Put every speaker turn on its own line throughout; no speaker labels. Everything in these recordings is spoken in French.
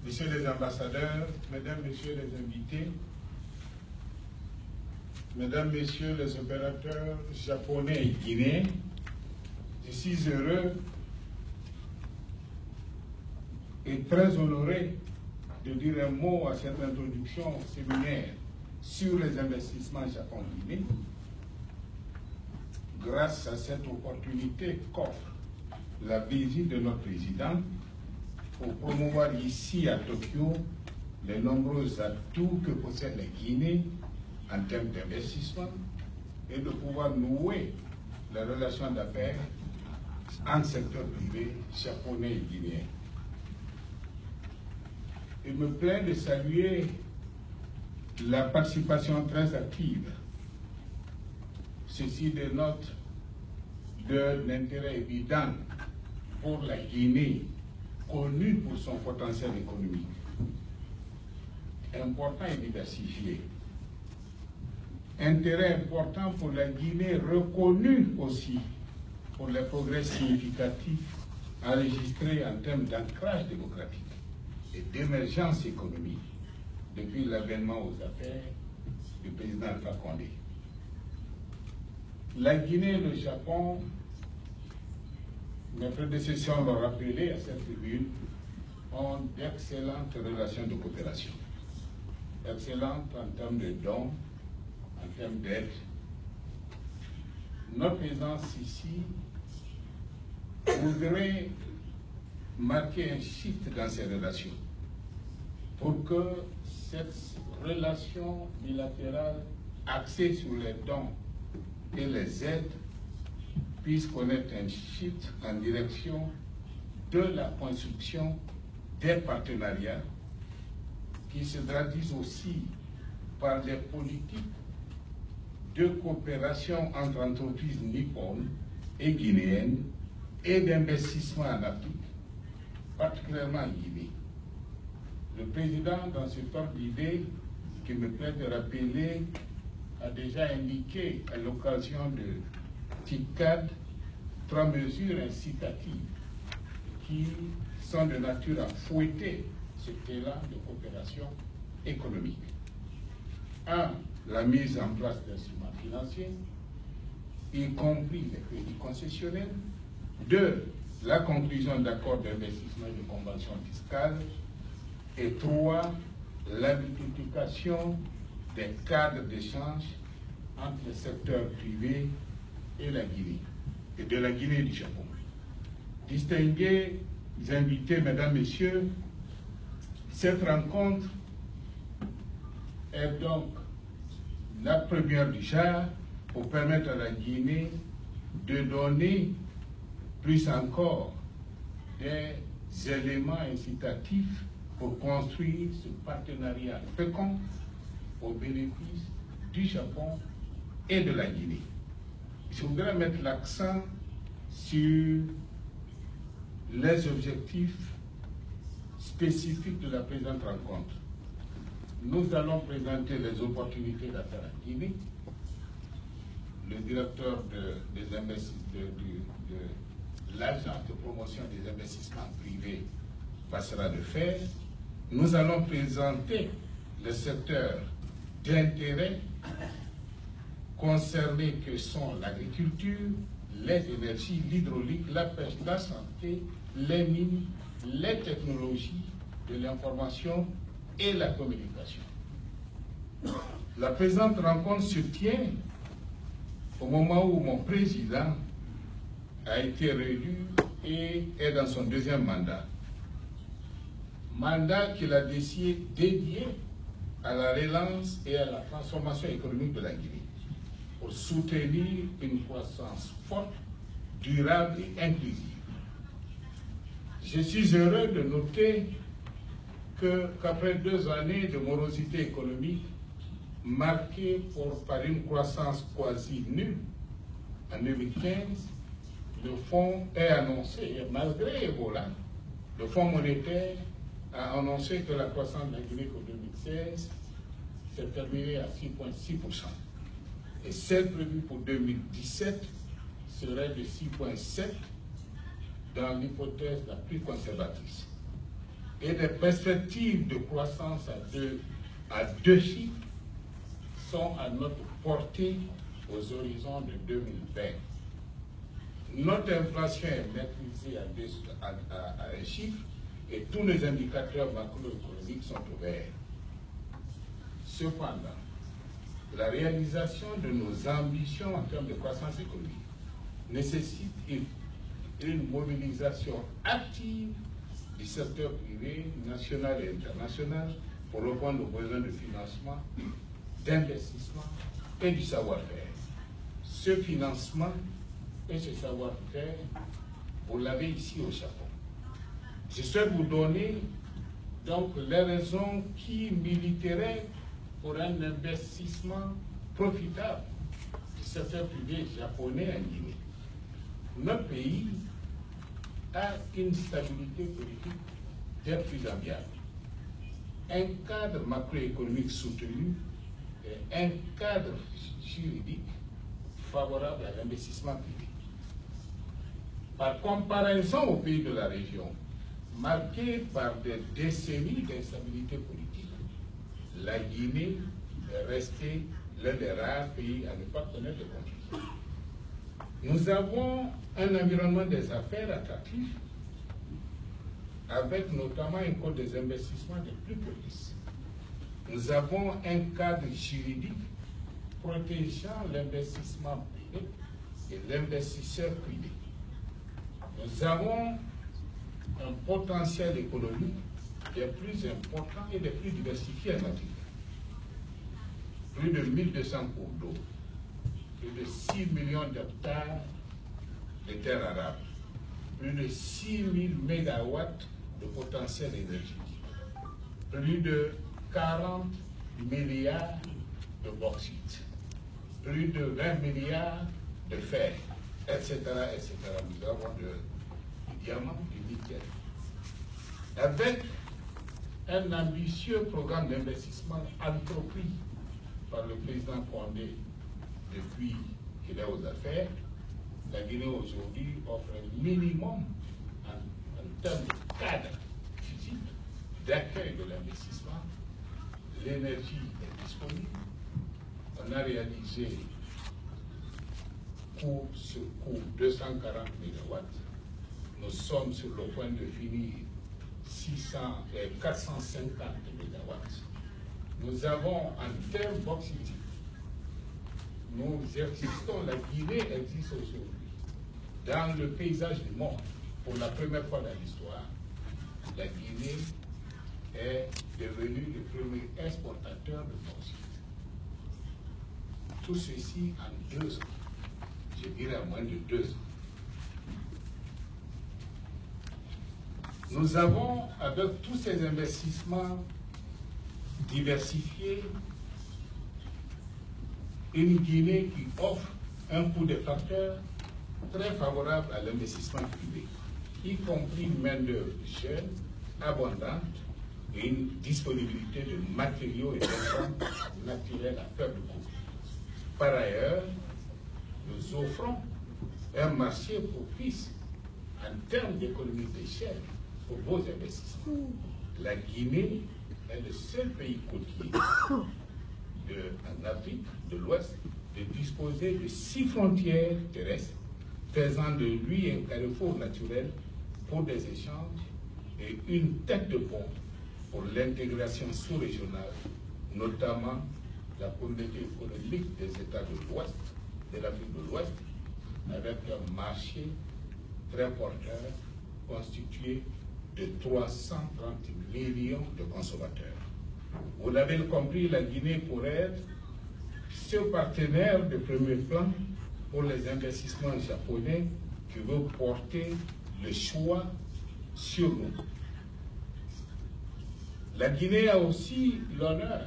Messieurs les ambassadeurs, Mesdames, Messieurs les invités, Mesdames, Messieurs les opérateurs japonais et guinéens, je suis heureux et très honoré de dire un mot à cette introduction au séminaire sur les investissements Japon-Guinée, grâce à cette opportunité qu'offre la visite de notre président pour promouvoir ici à Tokyo les nombreux atouts que possède la Guinée en termes d'investissement et de pouvoir nouer la relation d'affaires entre secteur privé japonais et guinéen. Il me plaît de saluer la participation très active. Ceci dénote de l'intérêt évident pour la Guinée, connue pour son potentiel économique, important et diversifié. Intérêt important pour la Guinée, reconnu aussi pour les progrès significatifs enregistrés en termes d'ancrage démocratique et d'émergence économique depuis l'avènement aux affaires du président Alpha Condé. La Guinée et le Japon, mes prédécesseurs l'ont rappelé à cette tribune, ont d'excellentes relations de coopération. Excellentes en termes de dons, en termes d'aide. Notre présence ici voudrait marquer un shift dans ces relations pour que cette relation bilatérale axée sur les dons et les aides puisse connaître un shift en direction de la construction des partenariats qui se traduisent aussi par des politiques de coopération entre entreprises nippones et guinéennes et d'investissement en Afrique, particulièrement en Guinée. Le président, dans ce ordre d'idée, qui me plaît de rappeler, a déjà indiqué à l'occasion de TICAD 3 mesures incitatives qui sont de nature à fouetter cet élan de coopération économique. 1. La mise en place d'instruments financiers, y compris les crédits concessionnels. 2. La conclusion d'accords d'investissement et de conventions fiscales. Et 3. La multiplication des cadres d'échange entre le secteur privé et la Guinée, et de la Guinée et du Japon. Distingués invités, Mesdames, Messieurs, cette rencontre est donc la première du genre pour permettre à la Guinée de donner plus encore des éléments incitatifs pour construire ce partenariat fécond au bénéfice du Japon et de la Guinée. Je voudrais mettre l'accent sur les objectifs spécifiques de la présente rencontre. Nous allons présenter les opportunités d'affaires en Guinée. Le directeur de l'agence de promotion des investissements privés passera de faire. Nous allons présenter le secteur d'intérêt concernés que sont l'agriculture, les énergies, l'hydraulique, la pêche, la santé, les mines, les technologies de l'information et la communication. La présente rencontre se tient au moment où mon président a été réélu et est dans son deuxième mandat. Mandat qu'il a dédié à la relance et à la transformation économique de la Guinée, pour soutenir une croissance forte, durable et inclusive. Je suis heureux de noter qu'après 2 années de morosité économique, marquée par une croissance quasi nulle, en 2015, le fonds est annoncé, et malgré Ebola, le Fonds monétaire a annoncé que la croissance de la Guinée pour 2016 s'est terminée à 6,6%. Et celle prévue pour 2017 serait de 6,7% dans l'hypothèse la plus conservatrice. et des perspectives de croissance à deux chiffres sont à notre portée aux horizons de 2020. Notre inflation est maîtrisée à un chiffre et tous les indicateurs macroéconomiques sont ouverts. Cependant, la réalisation de nos ambitions en termes de croissance économique nécessite une mobilisation active du secteur privé, national et international, pour répondre aux besoins de financement, d'investissement et du savoir-faire. Ce financement et ce savoir-faire, vous l'avez ici au Japon. Je souhaite vous donner donc les raisons qui militeraient pour un investissement profitable du secteur privé japonais en Guinée. Notre pays a une stabilité politique des plus enviable, un cadre macroéconomique soutenu et un cadre juridique favorable à l'investissement privé. Par comparaison aux pays de la région, marqués par des décennies d'instabilité politique, la Guinée est restée l'un des rares pays à ne pas connaître de conflit. Nous avons un environnement des affaires attractif, avec notamment un code des investissements des plus propices. Nous avons un cadre juridique protégeant l'investissement privé et l'investisseur privé. Nous avons un potentiel économique des plus importants et des plus diversifiés en Afrique. Plus de 1200 cours d'eau, plus de 6 millions d'hectares de terres arables, plus de 6 000 mégawatts de potentiel énergétique, plus de 40 milliards de bauxite, plus de 20 milliards de fer, etc., etc. Nous avons du diamant, du nickel. Avec un ambitieux programme d'investissement entrepris par le président Condé depuis qu'il est aux affaires, la Guinée aujourd'hui offre un minimum en termes de cadre physique, d'accueil de l'investissement. L'énergie est disponible. On a réalisé cours sur cours 240 MW. Nous sommes sur le point de finir 450 MW. Nous avons en termes bauxitiques, nous existons, la Guinée existe aujourd'hui dans le paysage du monde. Pour la première fois dans l'histoire, la Guinée est devenue le premier exportateur de bauxite. Tout ceci en 2 ans, je dirais à moins de 2 ans. Nous avons, avec tous ces investissements diversifiés, une Guinée qui offre un coût de facteur très favorable à l'investissement privé, y compris une main-d'œuvre jeune, abondante, et une disponibilité de matériaux et d'intrants naturels à faible coût. Par ailleurs, nous offrons un marché propice en termes d'économie d'échelle pour vos investissements. La Guinée est le seul pays côtier en Afrique de l'Ouest de disposer de 6 frontières terrestres, faisant de lui un carrefour naturel pour des échanges et une tête de pont pour l'intégration sous-régionale, notamment la communauté économique des États de l'Ouest, de l'Afrique de l'Ouest, avec un marché très porteur constitué de 330 millions de consommateurs. Vous l'avez compris, la Guinée pourrait être ce partenaire de premier plan pour les investissements japonais qui veut porter le choix sur nous. La Guinée a aussi l'honneur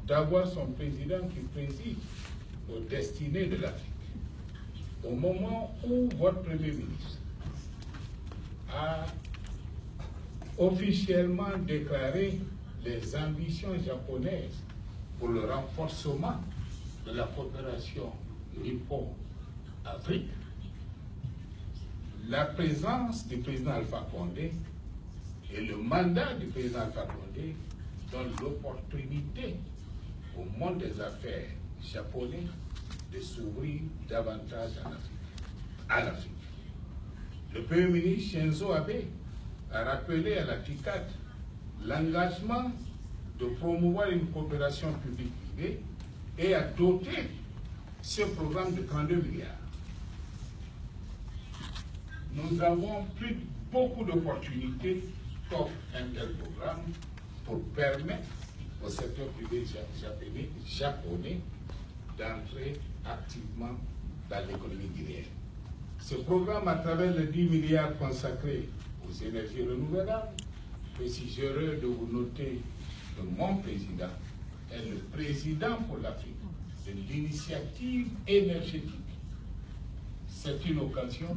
d'avoir son président qui préside aux destinées de l'Afrique. Au moment où votre Premier ministre a officiellement déclaré les ambitions japonaises pour le renforcement de la coopération Nippon-Afrique, la présence du président Alpha Condé et le mandat du président Alpha Condé donnent l'opportunité au monde des affaires japonais de s'ouvrir davantage en Afrique. Le Premier ministre Shinzo Abe a rappelé à la TICAD l'engagement de promouvoir une coopération publique-privée et a doté ce programme de 32 milliards. Nous avons beaucoup d'opportunités qu'offre un tel programme pour permettre au secteur privé japonais d'entrer activement dans l'économie guinéenne. Ce programme, à travers les 10 milliards consacrés aux énergies renouvelables, je suis heureux de vous noter que mon président est le président pour l'Afrique de l'initiative énergétique. C'est une occasion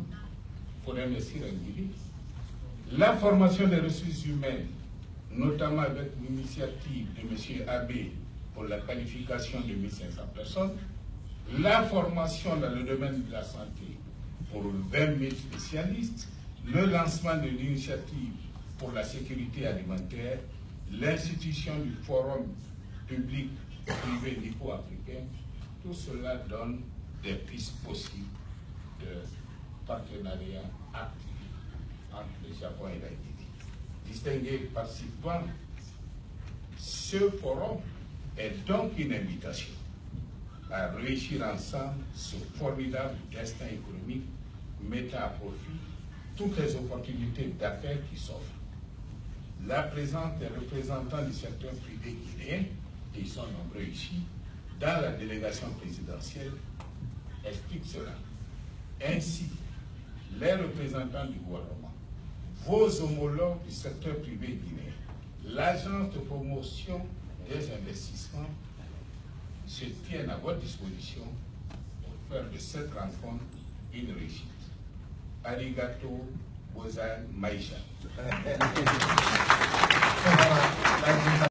pour investir en Guinée. La formation des ressources humaines, notamment avec l'initiative de M. Abe pour la qualification de 1500 personnes, la formation dans le domaine de la santé pour 20 000 spécialistes, le lancement de l'initiative pour la sécurité alimentaire, l'institution du forum public privé nippo-africain, tout cela donne des pistes possibles de partenariat actif entre le Japon et la Guinée. Distingués participants, ce forum est donc une invitation à réussir ensemble ce formidable destin économique mettant à profit toutes les opportunités d'affaires qui s'offrent. La présence des représentants du secteur privé guinéen, qui sont nombreux ici, dans la délégation présidentielle, explique cela. Ainsi, les représentants du gouvernement, vos homologues du secteur privé guinéen, l'agence de promotion des investissements se tiennent à votre disposition pour faire de cette rencontre une réussite. Arigato gozaimasu.